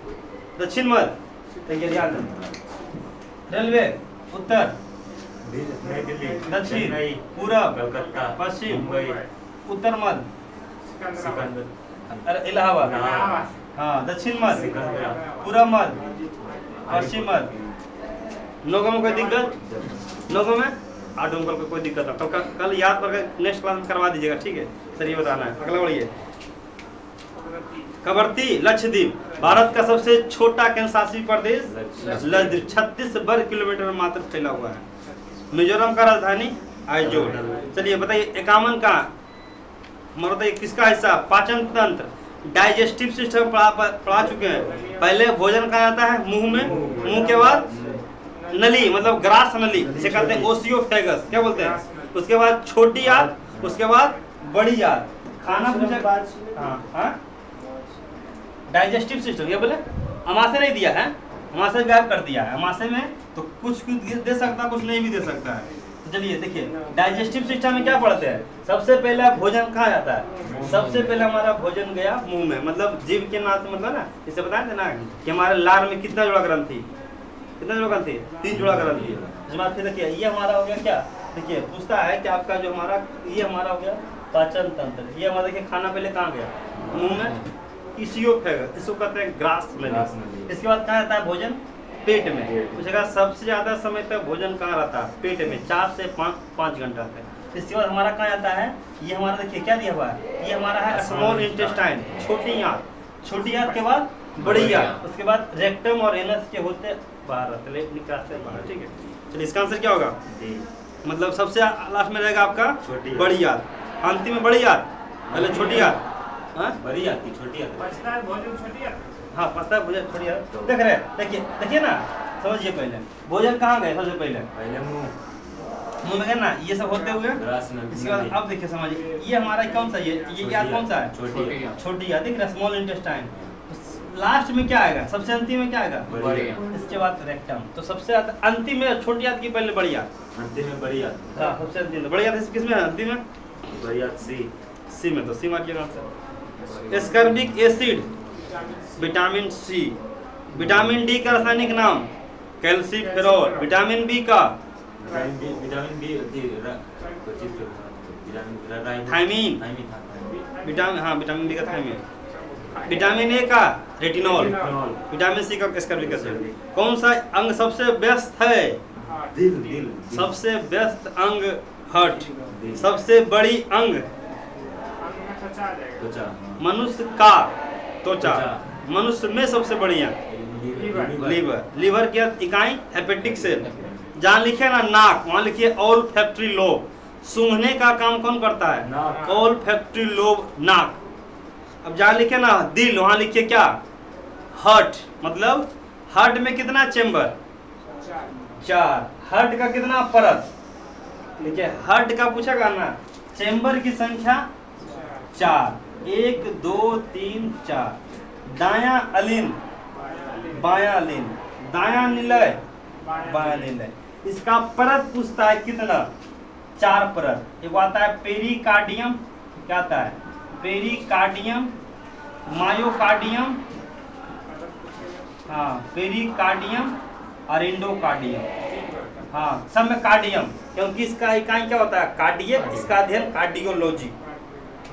दक्षिण मध्य देखिए ध्यान दें, रेलवे उत्तर, नई दिल्ली, दक्षिण, चेन्नई, पूरब, कलकत्ता, पश्चिम, मुंबई, उत्तर मध्य, सिकंदर, इलाहाबाद। इलाहाबाद, हाँ दक्षिण मध्य, सिकंदराबाद, पूरब मध्य, पश्चिम मध्य। 9 में कोई दिक्कत? 9 में 8 को कोई दिक्कत ना, कल याद करके नेक्स्ट क्लास में करवा दीजिएगा, ठीक है सर। ये बताना है। अगला बढ़िए। कवरती लक्षद्वीप भारत का सबसे छोटा केंद्रशासित प्रदेश लक्षद्वीप, 36 वर्ग किलोमीटर में मात्र फैला हुआ है। मिजोरम का राजधानी आइजोल। चलिए बताइए 51 का मतलब किसका हिस्सा? पाचन तंत्र, डाइजेस्टिव सिस्टम पढ़ा चुके हैं। पहले भोजन कहा जाता है मुंह में, मुंह के बाद नली मतलब ग्रास नली, जिसे कहते हैं ओसियोफेगस, क्या बोलते हैं। उसके बाद छोटी आंत, उसके बाद बड़ी आंत। खाना पूछा, हाँ डाइजेस्टिव सिस्टम, ये बोले अमाशय नहीं दिया है, अमाशय गायब कर दिया है। अमाशय में तो कुछ दे सकता है, कुछ नहीं भी दे सकता है। तो चलिए देखिए डाइजेस्टिव सिस्टम में क्या पढ़ते हैं, सबसे पहला भोजन कहाँ जाता है, सबसे पहले हमारा भोजन गया मुंह में, मतलब जीव के नाम से, मतलब ना इसे बताए थे ना कि हमारे लार में कितना जुड़ा ग्रंथि, कितना जुड़ा ग्रंथि, 3 जुड़ा ग्रंथि। उसके बाद फिर देखिए ये हमारा हो गया क्या, देखिए पूछता है कि आपका जो हमारा ये हमारा हो गया पाचन तंत्र, ये हमारा देखिए खाना पहले कहाँ गया, मुंह में, इसियोफेगस, इसको कहते हैं ग्रास में। इसके बाद कहाँ रहता है भोजन, पेट में। पूछेगा सबसे ज्यादा समय तक भोजन कहाँ रहता है, पेट में, 4 से 5 घंटा तक। इसके बाद हमारा कहाँ जाता है, ये हमारा देखिए क्या दिया हुआ है, ये हमारा है स्मॉल इंटेस्टाइन, छोटी आंत, छोटी आंत के बाद बड़ी आंत, उसके बाद रेक्टम और एनस के होते बाहर निकालते हैं बाहर। ठीक है, चलिए इसका आंसर क्या होगा, मतलब सबसे लास्ट में रहेगा आपका बड़ी आंत, अंतिम में बड़ी आंत, पहले छोटी आंत, बड़ी आती छोटी आती, पचता है भोजन छोटी आती है। हाँ पचता है भोजन छोटी आंत। देख रहे हैं, देखिए ना, समझिए पहले भोजन कहाँ गए, सबसे पहले मुंह में गए ना, ये सब होते हुए। इसके बाद अब देखिए समझिए, ये हमारा कौन सा, ये आंत कौन सा है, छोटी आंत, दिख रहा है स्मॉल इंटेस्टाइन। लास्ट में क्या आएगा, सबसे अंतिम में क्या आएगा, बड़ी आंत। इसके बाद रेक्टम। तो सबसे अंतिम में छोटी आंत की पहले बड़ी आंत, अंतिम में बड़ी आती, हाँ सबसे अंतिम बड़ी आंत किस में है, अंतिम में बड़ी आती सी में, तो सी मार्किएगा answer. Ascorbic acid, vitamin C, vitamin D का रासायनिक नाम कैल्सीफेरॉल, विटामिन बी का विटामिन बी थायमीन, विटामिन, हाँ विटामिन बी का थायमीन, विटामिन ए का रेटिनॉल, विटामिन सी का एस्कॉर्बिक एसिड। कौन सा अंग सबसे व्यस्त है, दिल, सबसे व्यस्त अंग हार्ट, सबसे बड़ी अंग त्वचा आ जाएगा, मनुष्य का त्वचा, मनुष्य में सबसे बड़ी अंग लीवर, लीवर की इकाई हेपेटिक सेल। जहाँ लिखे ना नाक, वहाँ लिखिए ऑल फैक्ट्री लोब, सूंघने का काम कौन करता है, ऑल फैक्ट्री लोब नाक। अब जहाँ लिखे ना दिल, वहाँ लिखिए क्या, हार्ट, मतलब हार्ट में कितना चेम्बर, 4, हार्ट का कितना परत, देखिए हार्ट का पूछेगा ना, चेम्बर की संख्या 4, 1 2 3 4, दाया अलिन, बाया अलिन, दाया निलय, बाया निलय। इसका परत पूछता है कितना, 4 परत। एक आता है पेरिकार्डियम, क्या आता है, पेरिकार्डियम, मायोकार्डियम, हाँ पेरिकार्डियम और इंडोकार्डियम, हाँ सब में कार्डियम, क्योंकि इसका इकाई क्या होता है, कार्डियक, इसका अध्ययन कार्डियोलॉजी।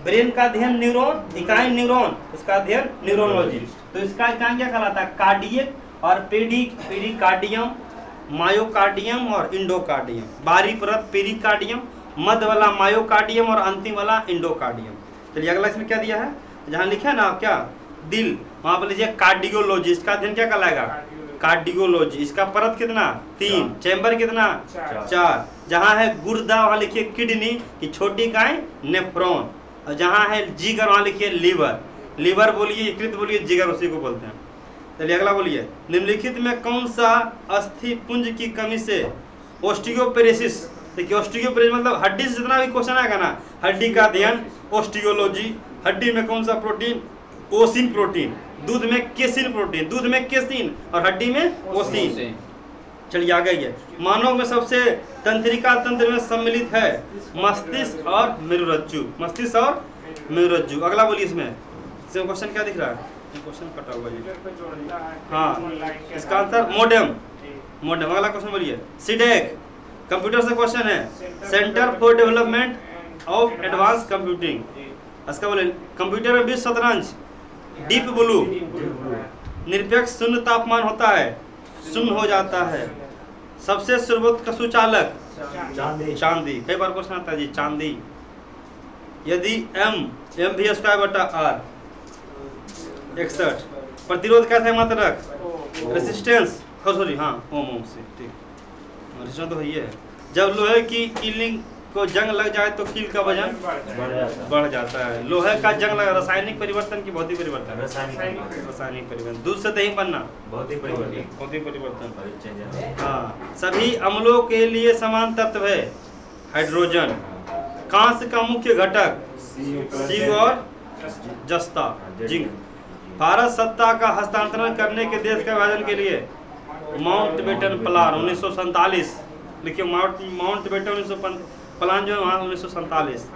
ब्रेन का अध्ययन न्यूरॉन, इकाई न्यूरॉन, इसका अध्ययन न्यूरोलॉजी। तो इसका इकाई क्या कहलाता है, कार्डियक और पेरिकार्डियम, मायोकार्डियम और इंडोकार्डियम। बाहरी परत पेरिकार्डियम, मध्य वाला मायोकार्डियम और अंतिम वाला इंडोकार्डियम। चलिए अगला इसमें क्या दिया है, जहाँ लिखा है ना क्या, दिल, वहां पर लीजिए कार्डियोलॉजी, इसका अध्ययन क्या कहलाएगा, कार्डियोलॉजी। इसका परत कितना, 3, चैम्बर कितना, 4। जहाँ है गुर्दा, वहाँ लिखिए किडनी की छोटी इकाई नेफ्रॉन, और जहाँ है जिगर, वहाँ लिखिए लीवर। लीवर बोलिए, यकृत बोलिए, जिगर उसी को बोलते हैं। चलिए अगला बोलिए, निम्नलिखित में कौन सा अस्थि पुंज की कमी से ओस्टियोपेरेसिस, देखिए ओस्टियोपेरेसिस मतलब हड्डी से जितना भी क्वेश्चन आएगा ना, हड्डी का अध्ययन ओस्टियोलॉजी। हड्डी में कौन सा प्रोटीन, ओसिन प्रोटीन। दूध में केसिन प्रोटीन, दूध में केसिन और हड्डी में ओसिन। चलिए आगे ये, मानव में सबसे तंत्रिका तंत्र में सम्मिलित है मस्तिष्क और मेरुरज्जु, मस्तिष्क और मेरुरज्जु। अगला बोलिए, इसमें क्वेश्चन क्या दिख रहा है, क्वेश्चन कटा हुआ है, हाँ इसका आंसर मोडेम, मोडेम। अगला क्वेश्चन बोलिए, सीडेक कंप्यूटर से क्वेश्चन है, centre for development of advance computing. इसका बोले, कंप्यूटर में 20 शतरंज, डीप ब्लू, निरपेक्ष शून्य तापमान होता है, शून्य हो जाता है। सबसे सर्वोत्कृष्ट सुचालक चांदी, कई बार क्वेश्चन आता है जी, चांदी। यदि m भी स्क्वायर बटा r 61, प्रतिरोध कैसे मात्रक, रेसिस्टेंस, सॉरी हाँ ओम से, ठीक रेसिस्टेंस तो है। जब लोहे की कीलिंग को जंग लग जाए तो कील का वजन बढ़ जाता है। लोहे का जंग लगा, रासायनिक परिवर्तन की भौतिक परिवर्तन, रासायनिक परिवर्तन। दूध से दही बनना, भौतिक परिवर्तन। हाँ, सभी अम्लों के लिए समान तत्व है हाइड्रोजन। कांस्य का मुख्य घटक सी और जस्ता, जिंक। भारत सत्ता का हस्तांतरण करने के देश के विभाजन के लिए माउंटबेटन प्लान 1947, लिखिए माउंटबेटन 1947 प्लान जो है वहाँ 1947,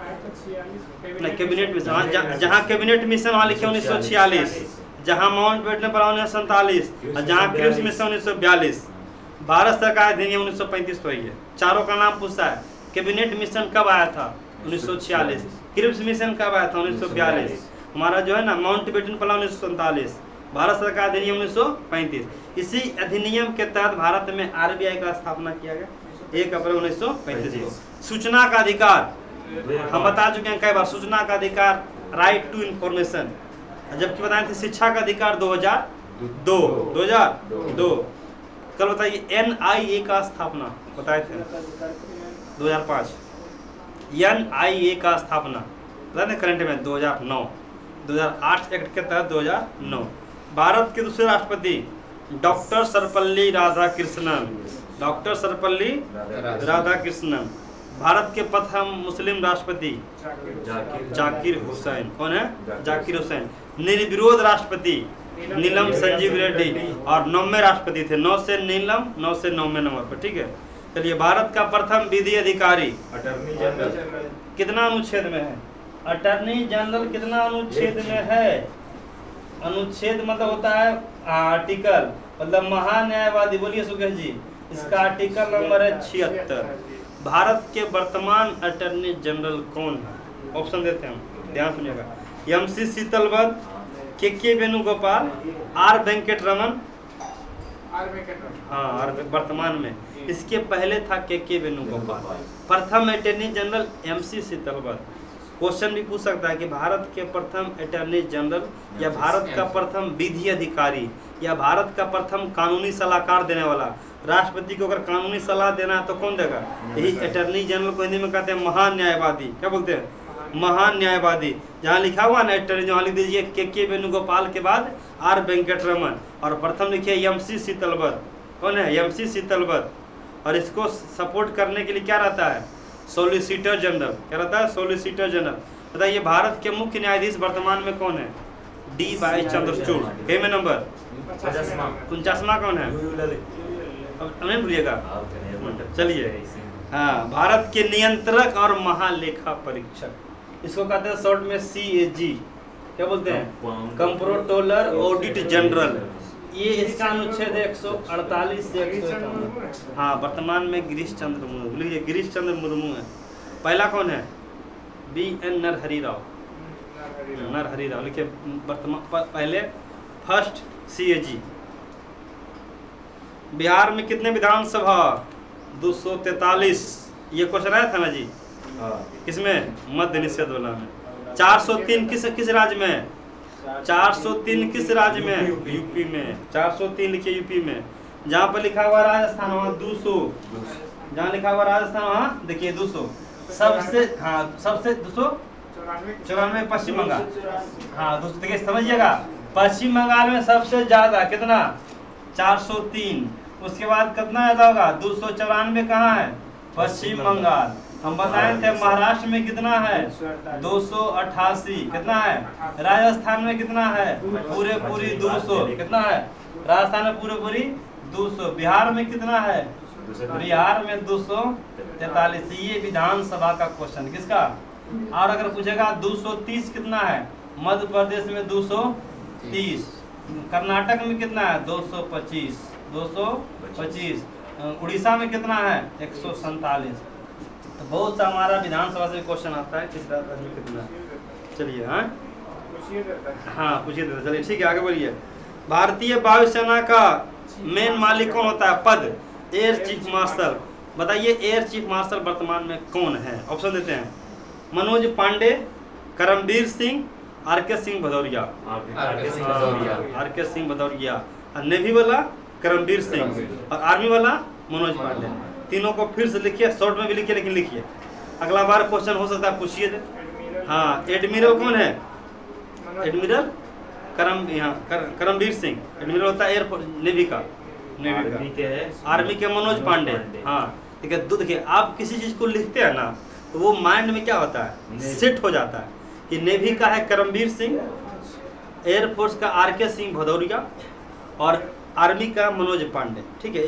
नहीं कैबिनेट मिशन, जहाँ कैबिनेट मिशन वहाँ लिखे 1946, जहाँ माउंटबेटन प्लान 1947 और जहाँ क्रिप्स मिशन 1942। भारत सरकार अधिनियम 1935 हुई है। चारों का नाम पूछता है। कैबिनेट मिशन कब आया था? 1946। क्रिप्स मिशन कब आया था? 1942। हमारा जो है ना माउंटबेटन प्लान 1947, भारत सरकार अधिनियम 1935। इसी अधिनियम के तहत भारत में आरबीआई का स्थापना किया गया 1 अप्रैल 1935। सूचना का अधिकार हम बता चुके हैं कई बार। सूचना का अधिकार, राइट टू इंफॉर्मेशन, जबकि बताए थे शिक्षा का अधिकार 2002। कल बताइए एनआईए का स्थापना बताए थे 2005। एनआईए का स्थापना बताए करंट में 2009। 2008 एक्ट के तहत 2009। भारत के दूसरे राष्ट्रपति डॉक्टर सर्वपल्ली राधाकृष्णन। डॉक्टर सर्वपल्ली राधाकृष्णन। भारत के प्रथम मुस्लिम राष्ट्रपति जाकिर हुसैन। कौन है? जाकिर हुसैन। निर्विरोध राष्ट्रपति नीलम संजीव रेड्डी, और 9वें राष्ट्रपति थे। 9 से नीलम, 9 से 9वें नंबर पर। ठीक है, चलिए। भारत का प्रथम विधि अधिकारी अटॉर्नी जनरल कितना अनुच्छेद में है? अटॉर्नी जनरल कितना अनुच्छेद में है? अनुच्छेद मतलब होता है आर्टिकल, मतलब महान्यायवादी। बोलिए सुकेश जी, इसका आर्टिकल नंबर है 76। भारत के वर्तमान अटॉर्नी जनरल कौन है? ऑप्शन देते हैं हम, ध्यान सुनिएगा। MC शीतलवत, के वेणुगोपाल, R वेंकटरमन। हाँ, वर्तमान में। इसके पहले था के वेणुगोपाल। प्रथम अटॉर्नी जनरल MC शीतलवत। क्वेश्चन भी पूछ सकता है कि भारत के प्रथम अटॉर्नी जनरल, या भारत का प्रथम विधि अधिकारी, या भारत का प्रथम कानूनी सलाहकार देने वाला। राष्ट्रपति को अगर कानूनी सलाह देना है तो कौन देगा? यही अटॉर्नी जनरल को हिंदी में कहते हैं महान्यायवादी। क्या बोलते हैं? महान्यायवादी। जहाँ लिखा हुआ ना अटॉर्नी, जहाँ लिख दीजिए के वेणुगोपाल के बाद R वेंकटरमन, और प्रथम लिखिए MC शीतलवत। कौन है? MC शीतलवत। और इसको सपोर्ट करने के लिए क्या रहता है? Solicitor general. क्या रहता है? Solicitor general. बताइए भारत के मुख्य न्यायाधीश वर्तमान में कौन है? D. चंद्रचूड़। में नंबर 49वां कौन है? अब नहीं भूलिएगा। चलिए, हाँ, भारत के नियंत्रक और महालेखा परीक्षक, इसको कहते हैं शॉर्ट में CAG। क्या बोलते हैं? Comptroller audit general. ये इसका अनुच्छेद है 148 से 151। हाँ, वर्तमान में गिरीश चंद्र मुर्मू। बोलिए गिरीश चंद्र मुर्मू है। पहला कौन है? BN नरहरि राव। नरहरि राव लिखिए वर्तमान पहले फर्स्ट CAG। बिहार में कितने विधानसभा? 243। ये क्वेश्चन आया था ना जी? किसमें? मध्य निषेध वाला में। 403 किस राज्य में? 403 किस राज्य में? यूपी में। 403 लिखिए यूपी में। जहाँ पर लिखा हुआ राजस्थान वहाँ 200। जहाँ लिखा हुआ राजस्थान वहाँ देखिए 200। सबसे 294 पश्चिम बंगाल। हाँ, देखिए समझिएगा, पश्चिम बंगाल में सबसे ज्यादा कितना? 403। उसके बाद कितना ज्यादा होगा? 294 कहाँ है? पश्चिम बंगाल। हम बताए थे महाराष्ट्र में कितना है? 288। कितना है? राजस्थान में कितना है? पूरी 200। कितना है? राजस्थान में पूरी 200। बिहार में कितना है? बिहार में 243। ये विधानसभा का क्वेश्चन किसका? और अगर पूछेगा 230 कितना है? मध्य प्रदेश में 230। कर्नाटक में कितना है? 225। 225। उड़ीसा में कितना है? 147। तो बहुत सा हमारा विधानसभा से क्वेश्चन आता है किस राज्य में कितना। चलिए, हाँ पूछिए देते। चलिए ठीक है, आगे बोलिए। भारतीय वायुसेना का मेन मालिक कौन होता है? पद एयर चीफ मार्शल। बताइए एयर चीफ मार्शल वर्तमान में कौन है? ऑप्शन देते हैं। मनोज पांडे, करमबीर सिंह, RK सिंह भदौरिया। RK सिंह भदौरिया। और नेवी वाला करमबीर सिंह, और आर्मी वाला मनोज पांडे। तीनों को फिर से लिखिए, शॉर्ट में भी लिखिए, लेकिन लिखिए, अगला बार क्वेश्चन हो सकता है पूछिए। हाँ, एडमिरल कौन है? एडमिरल करमबीर सिंह। एडमिरल होता है एयरफोर्स नेवी का। आर्मी के मनोज पांडे। हाँ, ठीक है। देखिए, आप किसी चीज को लिखते हैं ना तो वो माइंड में क्या होता है? सेट हो जाता है कि नेवी का है करमबीर सिंह, एयरफोर्स का RK सिंह भदौरिया और आर्मी का मनोज पांडे। ठीक है,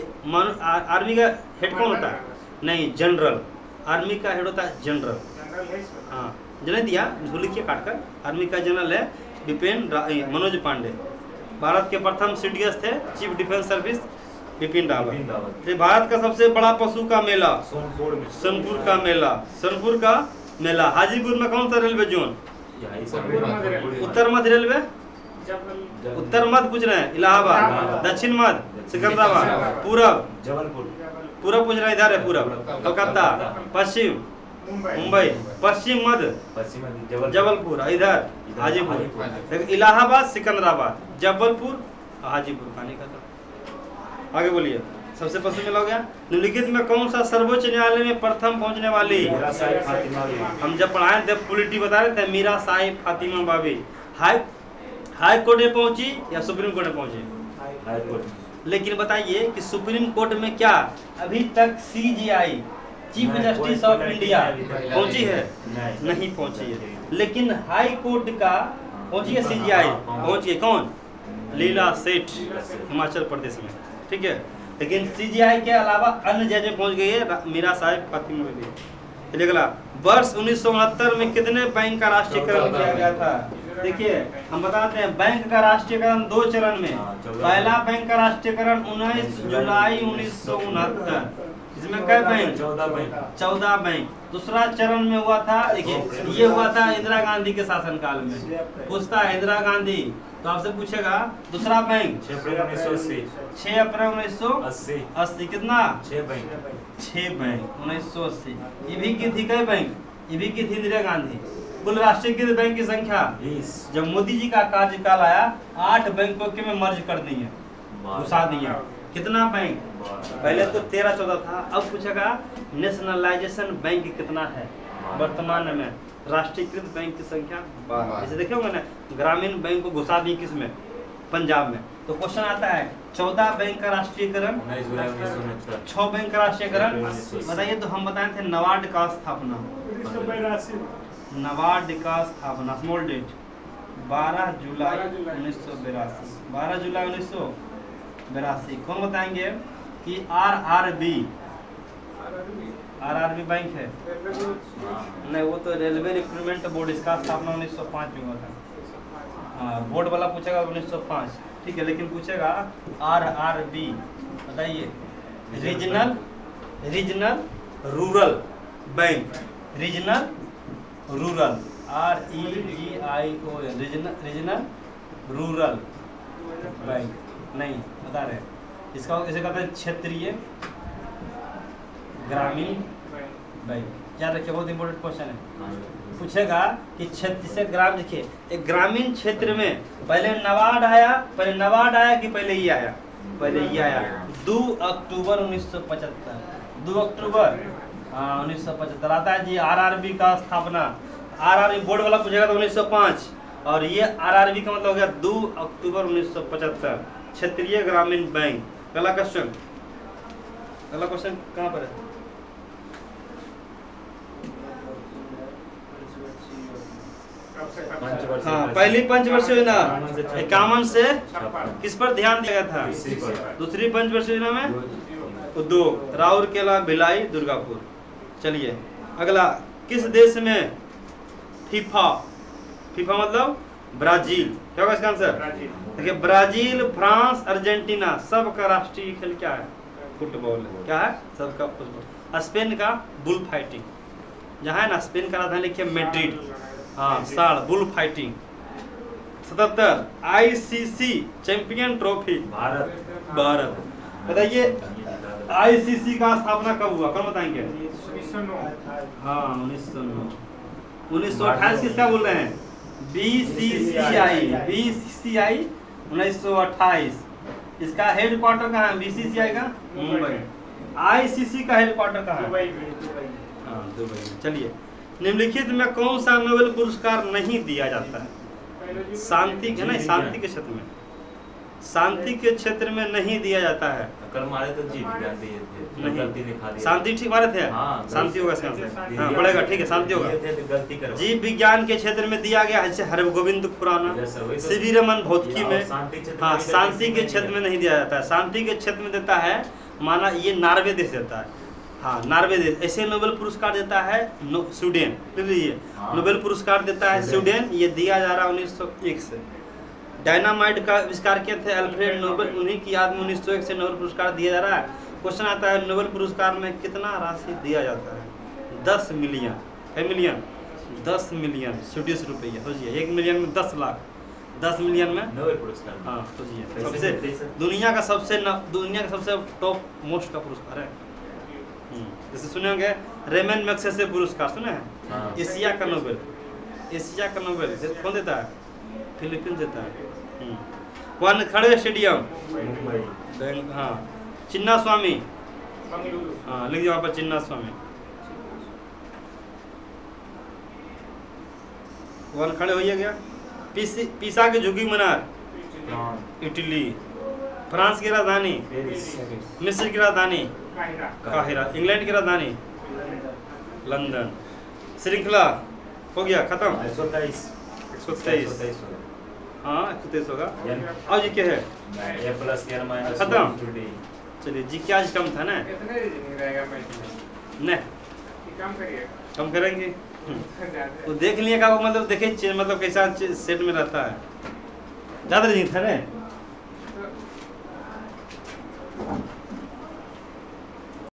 आर्मी का हेड कौन होता है? नहीं, जनरल। आर्मी का हेड होता है जनरल। जनरल है इसमें। हाँ, जने दिया झूल लिखिए काट कर। आर्मी का जनरल है मनोज पांडे। भारत के प्रथम CDS थे, chief defence service Bipin Rawat. ये भारत का सबसे बड़ा पशु का मेला सोनपुर में सोनपुर का मेला। सोनपुर का मेला। हाजीपुर में कौन सा रेलवे जोन? उत्तर मध्य रेलवे। जबल उत्तर मध्य पूछ रहे हैं, इलाहाबाद। दक्षिण मध्य सिकंदराबाद। पूरब जबलपुर पूरब पूछ रहे हैं, इधर है पूरब कलकत्ता। पश्चिम मुंबई। पश्चिम मध्य पश्चिम जबलपुर। इधर हाजीपुर। इलाहाबाद सिकंदराबाद जबलपुर हाजीपुर। खाने का तो आगे बोलिए। सबसे पसंद मेला हो गया। निम्नलिखित में कौन सा सर्वोच्च न्यायालय में प्रथम पहुंचने वाली? मीरा साहिब फातिमा बीवी। हम जब पढ़ाए थे पॉलिटी बता रहे थे, मीरा साहिब फातिमा बाबी हाई कोर्ट में पहुंची या सुप्रीम कोर्ट में पहुंची? High court. लेकिन बताइए कि सुप्रीम कोर्ट में क्या अभी तक CJI chief justice of India पहुंची है? नहीं पहुंची है। लेकिन हाई कोर्ट का पहुंची है CJI, पहुंची है। कौन? लीला सेठ, हिमाचल प्रदेश में। ठीक है, लेकिन CJI के अलावा अन्य जज में पहुंच गई है मीरा साहिब फातिमा बीवी। चलिए अगला। वर्ष 1969 में कितने बैंक का राष्ट्रीयकरण किया गया था? देखिए हम बताते हैं, बैंक का राष्ट्रीयकरण 2 चरण में। पहला बैंक का राष्ट्रीयकरण 19 जुलाई 1969। इसमें कई बैंक? 14 बैंक। दूसरा चरण में हुआ था, देखिए ये हुआ था इंदिरा गांधी के शासनकाल में। पूछता है इंदिरा गांधी तो आपसे पूछेगा दूसरा बैंक 6 अप्रैल 1980। 6 अप्रैल 1980। कितना? 6 बैंक 1980। ये भी की थी कई बैंक? ये भी की थी इंदिरा गांधी। कुल राष्ट्रीयकृत बैंक की संख्या 20। जब मोदी जी का कार्यकाल आया 8 बैंकों के में मर्ज कर दिए, घुसा दिए। कितना बैंक? पहले तो 13-14 था। अब पूछेगा नेशनलाइजेशन बैंक कितना है वर्तमान में? राष्ट्रीयकृत बैंक की संख्या 12। जैसे देखे होंगे ना, ग्रामीण बैंक को घुसा दी किसमें? पंजाब में। तो क्वेश्चन आता है 14 बैंक का राष्ट्रीयकरण, 19 जुलाई 1969। 6 बैंक का राष्ट्रीयकरण। बताइए तो हम बताए थे नबार्ड का स्थापना। 1982। नबार्ड का स्थापना स्मॉल डेट 12 जुलाई 1982। 12 जुलाई 1982। कौन बताएंगे कि RRB बैंक है? नहीं, वो तो रेलवे रिक्रूटमेंट बोर्ड। इसका स्थापना 1905 में हुआ था। हाँ, बोर्ड वाला पूछेगा 1905। ठीक है, लेकिन पूछेगा RRB बताइए। Regional rural bank. Regional rural REGION regional rural bank. नहीं बता रहे, इसका इसे कहते हैं क्षेत्रीय ग्रामीण बैंक। याद रखिए, बहुत इंपॉर्टेंट क्वेश्चन है। पूछेगा कि क्षेत्र से ग्राम, देखिए एक ग्रामीण क्षेत्र में पहले नबार्ड आया कि पहले ये आया? पहले ये आया। 2 अक्टूबर 1975। 2 अक्टूबर 1975 आता है जी। RRB का स्थापना, RRB बोर्ड वाला पूछेगा तो 1905, और ये RRB का मतलब हो गया 2 अक्टूबर 1975। क्षेत्रीय ग्रामीण बैंक। अगला क्वेश्चन कहाँ पर है? हाँ, पहली पंचवर्षीय योजना 51 से किस पर ध्यान दिया गया था? दूसरी पंचवर्षीय योजना में उद्योग, राउरकेला, भिलाई, दुर्गापुर। चलिए अगला। किस देश में फीफा मतलब ब्राजील, क्या होगा इसका आंसर? देखिए ब्राजील, फ्रांस, अर्जेंटीना सबका राष्ट्रीय खेल क्या है? फुटबॉल है। क्या है? सबका फुटबॉल। स्पेन का बुल फाइटिंग, जहाँ है ना स्पेन का राजधानी लिखिए मैड्रिड। हाँ, साड़ bull fighting. 77 ICC champion trophy Bharat. बताइए ICC का स्थापना कब हुआ? कौन बताएंगे? 1909। 1909। 1928 किसका बोल रहे हैं? BCCI 1928। इसका हेड क्वार्टर कहाँ है? BCCI का मुंबई। ICC का हेड क्वार्टर कहाँ है? दुबई। चलिए, निम्नलिखित में कौन सा नोबेल पुरस्कार नहीं दिया जाता है? शांति है ना, शांति के क्षेत्र में। शांति के क्षेत्र में नहीं दिया जाता है। कल मारे तो जीव विज्ञान दिए थे, नहीं। गलती दिखा दी। शांति ठीक मारे थे। हाँ, शांति होगा इसका आंसर। हाँ पड़ेगा, ठीक है शांति होगा। दिए थे तो गलती करो। जीव विज्ञान के क्षेत्र में दिया गया है, जैसे हरगोविंद खुराना, जैसे वही तो- सीवी रमन भौतिकी में। शांति क्षेत्र हाँ में शांति के नहीं क्षेत्र में दिया। नहीं दिया जाता है। शांति के क्षेत्र में देता है, माना ये नॉर्वे देश देता है। हाँ नॉर्वे देश। ऐसे नोबेल पुरस्कार देता है स्वीडन। लीजिए हाँ। नोबेल पुरस्कार देता है स्वीडन, ये दिया जा रहा है 1901 से। डायनामाइट का आविष्कार किए थे अल्फ्रेड नोबेल, उन्हीं की याद में 1901 से नोबेल पुरस्कार दिया जा रहा है। क्वेश्चन आता है नोबेल पुरस्कार में कितना राशि दिया जाता है? 10 मिलियन। है मिलियन? 10 मिलियन स्वीडिश रुपये। सोचिए 1 मिलियन में 10 लाख, 10 मिलियन में। नोबेल पुरस्कार। हाँ सोचिए कैसे सबसे मिलते हैं सर? दुनिया का सबसे टॉप मोस्ट का पुरस्कार है। जैसे सुने होंगे रेमन मैग्सेसे पुरस्कार, सुने हैं? हाँ। एशिया का नोबेल, एशिया का नोबेल कौन देता है? फिलीपींस देता है। वानखेड़े स्टेडियम मुंबई। हाँ। चिन्ना स्वामी, बंगलुरु। हाँ लिख दिया वहाँ पर चिन्ना स्वामी। वानखेड़े हो ही गया। पीसा की झुग्गी मीनार फ्रांस। इटली। फ्रांस की राजधानी पेरिस। मिस्र की राजधानी काहिरा। काहिरा। इंग्लैंड की राजधानी लंदन। श्रृंखला हो गया खत्म। 123। 123। हाँ 123 होगा। और जी क्या है? ए प्लस के माइनस खत्म। टुडे। चलिए जी क्या आज कम था ना? कितने रीजनिंग रहेगा मैथ में? नहीं कि कम करिएगा? कम करेंगे। ज़्यादा। तो देख लिए का वो मतलब देखे मतलब कैसा सेट में रहता है। ज़्यादा नहीं था ना? तो